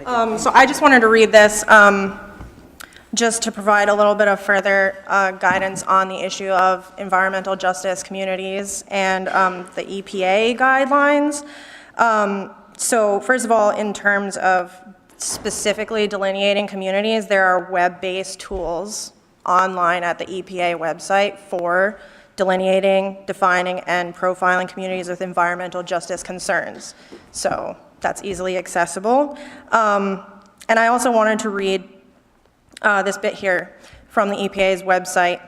So I just wanted to read this just to provide a little bit of further guidance on the issue of environmental justice communities and the EPA guidelines. So first of all, in terms of specifically delineating communities, there are web-based tools online at the EPA website for delineating, defining, and profiling communities with environmental justice concerns. So that's easily accessible. And I also wanted to read this bit here from the EPA's website.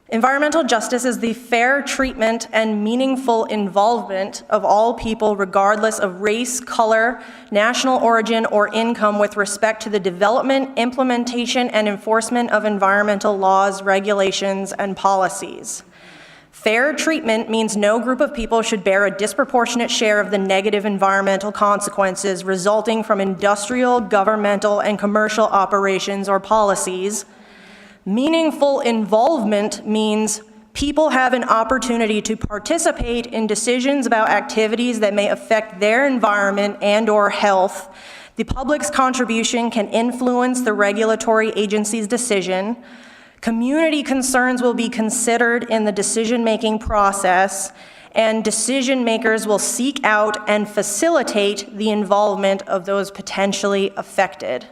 Environmental justice is the fair treatment and meaningful involvement of all people regardless of race, color, national origin, or income with respect to the development, implementation, and enforcement of environmental laws, regulations, and policies. Fair treatment means no group of people should bear a disproportionate share of the negative environmental consequences resulting from industrial, governmental, and commercial operations or policies. Meaningful involvement means people have an opportunity to participate in decisions about activities that may affect their environment and/or health. The public's contribution can influence the regulatory agency's decision. Community concerns will be considered in the decision-making process, and decision makers will seek out and facilitate the involvement of those potentially affected.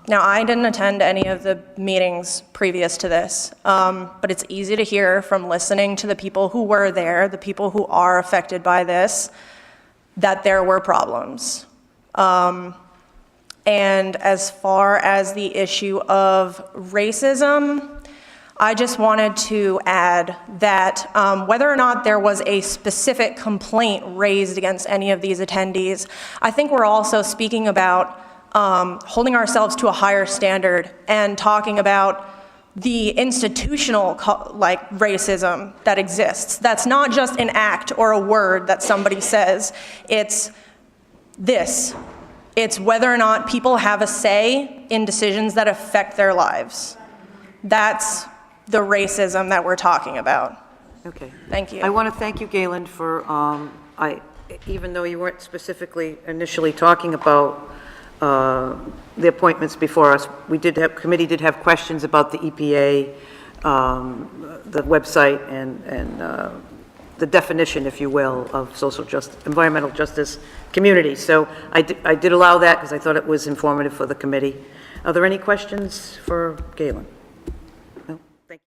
Now, I didn't attend any of the meetings previous to this, but it's easy to hear from listening to the people who were there, the people who are affected by this, that there were problems. And as far as the issue of racism, I just wanted to add that whether or not there was a specific complaint raised against any of these attendees, I think we're also speaking about holding ourselves to a higher standard and talking about the institutional racism that exists. That's not just an act or a word that somebody says. It's this. It's whether or not people have a say in decisions that affect their lives. That's the racism that we're talking about. Okay. Thank you. I want to thank you, Galen, for, even though you weren't specifically initially talking about the appointments before us, committee did have questions about the EPA, the website, and the definition, if you will, of environmental justice community. So I did allow that because I thought it was informative for the committee. Are there any questions for Galen?